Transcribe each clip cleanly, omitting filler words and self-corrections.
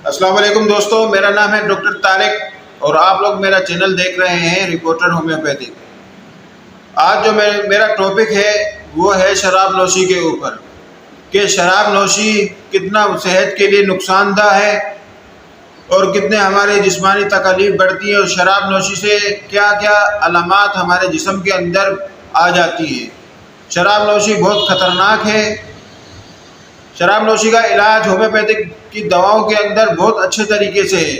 अस्सलाम वालेकुम दोस्तों, मेरा नाम है डॉक्टर तारिक और आप लोग मेरा चैनल देख रहे हैं रिपोर्टर होम्योपैथिक। आज जो मेरा टॉपिक है वो है शराब नोशी के ऊपर कि शराब नोशी कितना सेहत के लिए नुकसानदा है और कितने हमारे जिस्मानी तकलीफ बढ़ती है और शराब नोशी से क्या क्या अलामात हमारे जिस्म के अंदर आ जाती है। शराब नोशी बहुत ख़तरनाक है। शराब नोशी का इलाज होम्योपैथिक की दवाओं के अंदर बहुत अच्छे तरीके से है।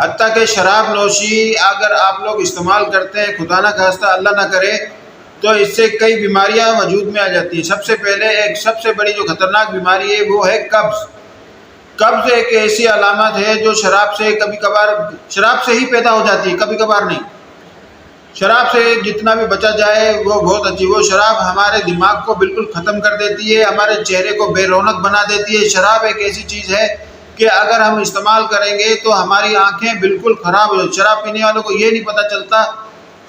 हत्ता कि शराब नोशी अगर आप लोग इस्तेमाल करते हैं, खुदा ना खास्ता अल्लाह ना करे, तो इससे कई बीमारियां वजूद में आ जाती हैं। सबसे पहले एक सबसे बड़ी जो खतरनाक बीमारी है वो है कब्ज़। कब्ज़ एक ऐसी अलामत है जो शराब से कभी कभार शराब से ही पैदा हो जाती है, कभी कभार नहीं। शराब से जितना भी बचा जाए वो बहुत अच्छी। वो शराब हमारे दिमाग को बिल्कुल ख़त्म कर देती है, हमारे चेहरे को बेरौनक बना देती है। शराब एक ऐसी चीज़ है कि अगर हम इस्तेमाल करेंगे तो हमारी आंखें बिल्कुल ख़राब हो जाती। शराब पीने वालों को ये नहीं पता चलता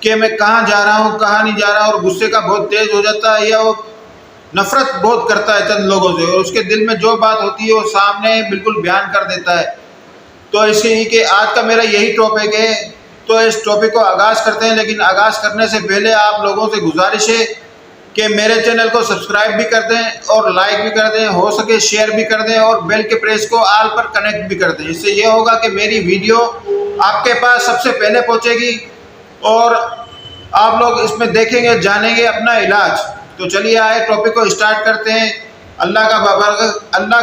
कि मैं कहाँ जा रहा हूँ, कहाँ नहीं जा रहा, और गुस्से का बहुत तेज़ हो जाता है या वो नफ़रत बहुत करता है चंद लोगों से, और उसके दिल में जो बात होती है वो सामने बिल्कुल बयान कर देता है। तो इसलिए कि आज का मेरा यही टॉपिक है, तो इस टॉपिक को आगाज़ करते हैं। लेकिन आगाज़ करने से पहले आप लोगों से गुजारिश है कि मेरे चैनल को सब्सक्राइब भी कर दें और लाइक भी कर दें, हो सके शेयर भी कर दें और बेल के प्रेस को आल पर कनेक्ट भी कर दें। इससे ये होगा कि मेरी वीडियो आपके पास सबसे पहले पहुंचेगी और आप लोग इसमें देखेंगे, जानेंगे अपना इलाज। तो चलिए आए टॉपिक को स्टार्ट करते हैं अल्लाह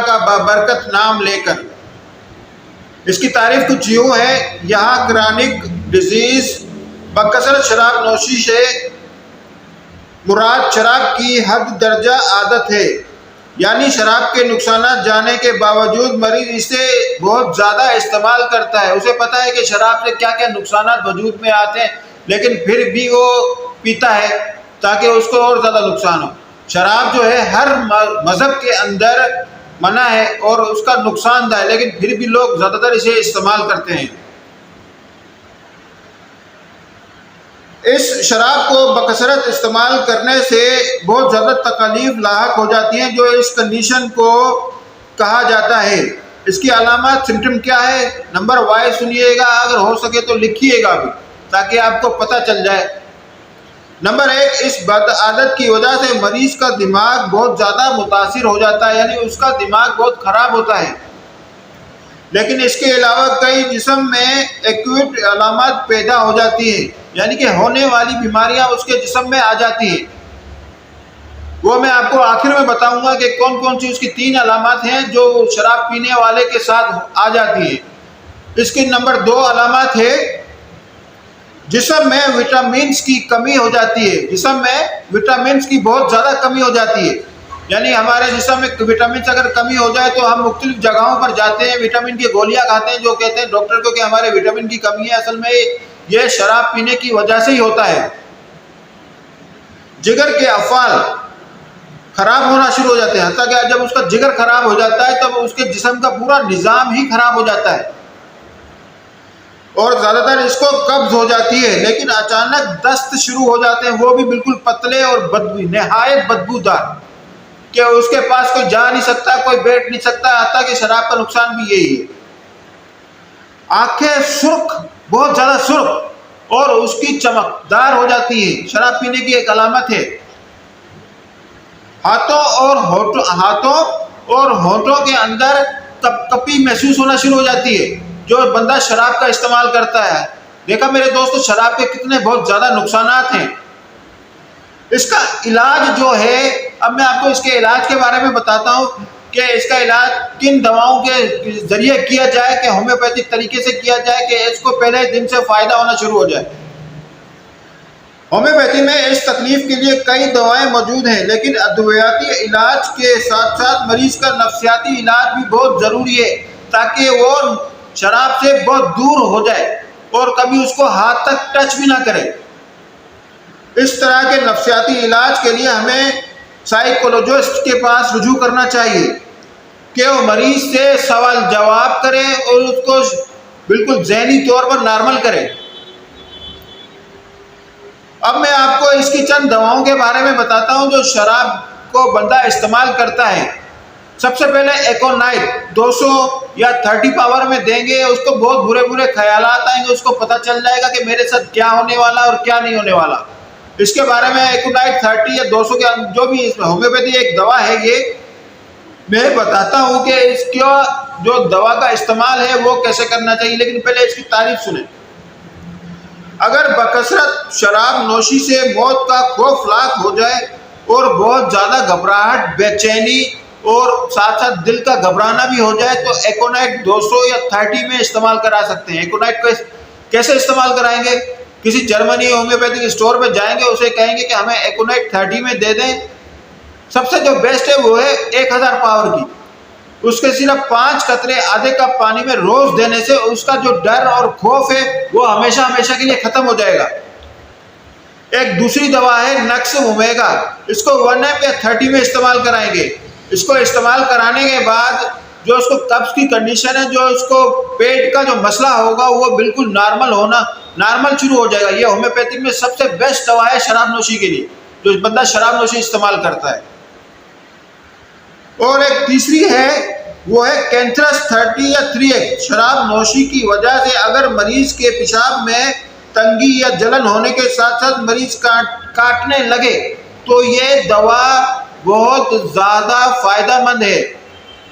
का बाबरकत नाम लेकर। इसकी तारीफ कुछ यूँ है, यहाँ क्रॉनिक डिजीज़ बकसरत शराब नोशी से मुराद शराब की हद दर्जा आदत है, यानी शराब के नुकसान जाने के बावजूद मरीज इसे बहुत ज़्यादा इस्तेमाल करता है। उसे पता है कि शराब से क्या क्या नुकसान वजूद में आते हैं, लेकिन फिर भी वो पीता है ताकि उसको और ज़्यादा नुकसान हो। शराब जो है हर मज़हब के अंदर मना है और उसका नुकसानदा है, लेकिन फिर भी लोग ज़्यादातर इसे इस्तेमाल करते हैं। इस शराब को बकसरत इस्तेमाल करने से बहुत ज़्यादा तकलीफ लाहक हो जाती हैं, जो इस कंडीशन को कहा जाता है। इसकी अलामत सिम्टम क्या है, नंबर वाइज सुनिएगा, अगर हो सके तो लिखिएगा भी ताकि आपको पता चल जाए। नंबर 1, इस बद आदत की वजह से मरीज़ का दिमाग बहुत ज़्यादा मुतासिर हो जाता है, यानी उसका दिमाग बहुत ख़राब होता है। लेकिन इसके अलावा कई जिस्म में एक्यूट अलामत पैदा हो जाती है, यानी कि होने वाली बीमारियां उसके जिस्म में आ जाती है। वो मैं आपको आखिर में बताऊंगा कि कौन कौन सी उसकी 3 अलामत हैं जो शराब पीने वाले के साथ आ जाती है। इसकी नंबर 2 अलामत है, जिस्म में विटामिन्स की कमी हो जाती है। जिस्म में विटामिन्स की बहुत ज़्यादा कमी हो जाती है, यानी हमारे जिस्म में विटामिन अगर कमी हो जाए तो हम मुख्तलिफ जगहों पर जाते हैं, विटामिन की गोलियां खाते हैं, जो कहते हैं डॉक्टर को कि हमारे विटामिन की कमी है। असल में ये शराब पीने की वजह से ही होता है। जिगर के अफ़ाल खराब होना शुरू हो जाते हैं, हत्ता कि जब उसका जिगर खराब हो जाता है तब उसके जिस्म का पूरा निज़ाम ही खराब हो जाता है और ज़्यादातर इसको कब्ज़ हो जाती है। लेकिन अचानक दस्त शुरू हो जाते हैं, वो भी बिल्कुल पतले और नहायत बदबूदार, कि उसके पास कोई जा नहीं सकता, कोई बैठ नहीं सकता। हत्ता कि शराब का नुकसान भी यही है। आंखें सुर्ख, बहुत ज़्यादा सुर्ख और उसकी चमकदार हो जाती है, शराब पीने की एक अलामत है। हाथों और होठों के अंदर कपकपी महसूस होना शुरू हो जाती है जो बंदा शराब का इस्तेमाल करता है। देखा मेरे दोस्तों, शराब के कितने बहुत ज़्यादा नुकसानात हैं। इसका इलाज जो है, अब मैं आपको इसके इलाज के बारे में बताता हूँ कि इसका इलाज किन दवाओं के ज़रिए किया जाए, कि होम्योपैथिक तरीके से किया जाए कि इसको पहले दिन से फ़ायदा होना शुरू हो जाए। होम्योपैथी में इस तकलीफ के लिए कई दवाएं मौजूद हैं, लेकिन अद्वियाती इलाज के साथ साथ मरीज़ का नफ्सियाती इलाज भी बहुत ज़रूरी है ताकि वो शराब से बहुत दूर हो जाए और कभी उसको हाथ तक टच भी ना करे। इस तरह के नफ्सियाती इलाज के लिए हमें साइकोलॉजिस्ट के पास रुजू करना चाहिए कि वो मरीज़ से सवाल जवाब करे और उसको बिल्कुल ज़हनी तौर पर नॉर्मल करे। अब मैं आपको इसकी चंद दवाओं के बारे में बताता हूं जो शराब को बंदा इस्तेमाल करता है। सबसे पहले एकोनाइट 200 या 30 पावर में देंगे, उसको बहुत बुरे बुरे ख्यालात आएंगे, उसको पता चल जाएगा कि मेरे साथ क्या होने वाला और क्या नहीं होने वाला। इसके बारे में एकोनाइट 30 या 200 के जो भी होम्योपैथी एक दवा है, ये मैं बताता हूँ कि इसका जो दवा का इस्तेमाल है वो कैसे करना चाहिए। लेकिन पहले इसकी तारीफ सुने। अगर बकसरत शराब नोशी से मौत का खौफ लाक हो जाए और बहुत ज़्यादा घबराहट, बेचैनी और साथ साथ दिल का घबराना भी हो जाए तो एकोनाइट 200 या 30 में इस्तेमाल करा सकते हैं। एकोनाइट को कैसे इस्तेमाल कराएंगे? किसी जर्मनी होम्योपैथिक स्टोर पे जाएंगे, उसे कहेंगे कि हमें एकोनाइट 30 में दे दें। सबसे जो बेस्ट है वो है 1000 पावर की। उसके सिर्फ 5 कतरे आधे कप पानी में रोज देने से उसका जो डर और खौफ है वो हमेशा हमेशा के लिए खत्म हो जाएगा। एक दूसरी दवा है नक्स ओमेगा, इसको 1 एम या 30 में इस्तेमाल कराएंगे। इसको इस्तेमाल कराने के बाद जो उसको कब्ज की कंडीशन है, जो उसको पेट का जो मसला होगा वो बिल्कुल नॉर्मल शुरू हो जाएगा। ये होम्योपैथिक में सबसे बेस्ट दवा है शराब नोशी के लिए, जो बंदा शराब नोशी इस्तेमाल करता है। और एक तीसरी है वो है कैंथरस 30 या 3x। शराब नोशी की वजह से अगर मरीज के पेशाब में तंगी या जलन होने के साथ साथ मरीज काटने लगे तो ये दवा बहुत ज़्यादा फायदेमंद है।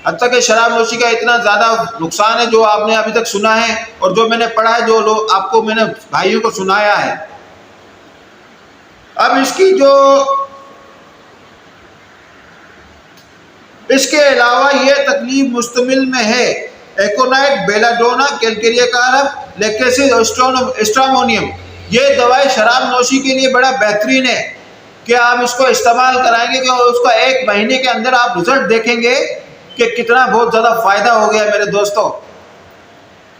हत्ता कि शराब नोशी का इतना ज़्यादा नुकसान है जो आपने अभी तक सुना है और जो मैंने पढ़ा है, जो लोग आपको मैंने भाइयों को सुनाया है। अब इसके अलावा ये तकलीफ मुश्तमिल में है एकोनाइट, बेलाडोना, कैलकेरिया कारब, लेक्टेसिस, एस्ट्रामोनियम। ये दवाएं शराब नोशी के लिए बड़ा बेहतरीन है कि आप इसको इस्तेमाल कराएंगे कि उसका 1 महीने के अंदर आप रिजल्ट देखेंगे कि कितना बहुत ज़्यादा फ़ायदा हो गया मेरे दोस्तों।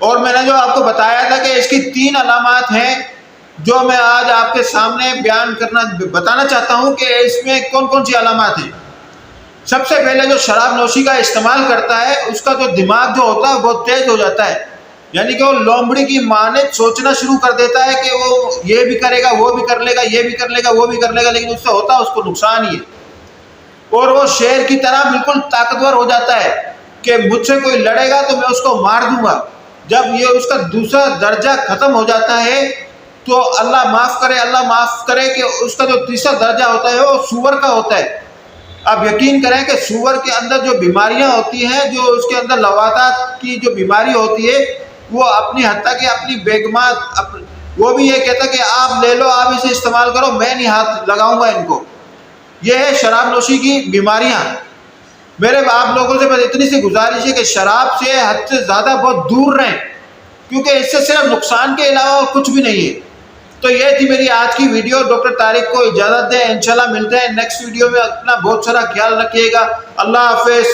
और मैंने जो आपको बताया था कि इसकी 3 अलामात हैं जो मैं आज आपके सामने बताना चाहता हूँ कि इसमें कौन कौन सी अलामात हैं। सबसे पहले जो शराब नोशी का इस्तेमाल करता है उसका जो दिमाग जो होता है बहुत तेज हो जाता है, यानी कि वो लोमड़ी की माने सोचना शुरू कर देता है कि वो ये भी करेगा, वो भी कर लेगा, ये भी कर लेगा, वो भी कर लेगा, लेकिन उससे होता है उसको नुकसान ही है। और वो शेर की तरह बिल्कुल ताकतवर हो जाता है कि मुझसे कोई लड़ेगा तो मैं उसको मार दूंगा। जब ये उसका दूसरा दर्जा खत्म हो जाता है तो अल्लाह माफ़ करे कि उसका जो तीसरा दर्जा होता है वो सूअर का होता है। आप यकीन करें कि सूअर के अंदर जो बीमारियां होती हैं, जो उसके अंदर लवादात की जो बीमारी होती है, वो अपनी हत्ता कि अपनी बेगमात वो भी ये कहता कि आप ले लो, आप इसे इस्तेमाल करो, मैं नहीं हाथ लगाऊंगा इनको। ये है शराब नोशी की बीमारियां। मेरे आप लोगों से बस इतनी सी गुजारिश है कि शराब से हद से ज़्यादा बहुत दूर रहें, क्योंकि इससे सिर्फ नुकसान के अलावा और कुछ भी नहीं है। तो ये थी मेरी आज की वीडियो। डॉक्टर तारिक को इजाज़त दें, इंशाल्लाह मिलते हैं नेक्स्ट वीडियो में। अपना बहुत सारा ख्याल रखिएगा। अल्लाह हाफिज़।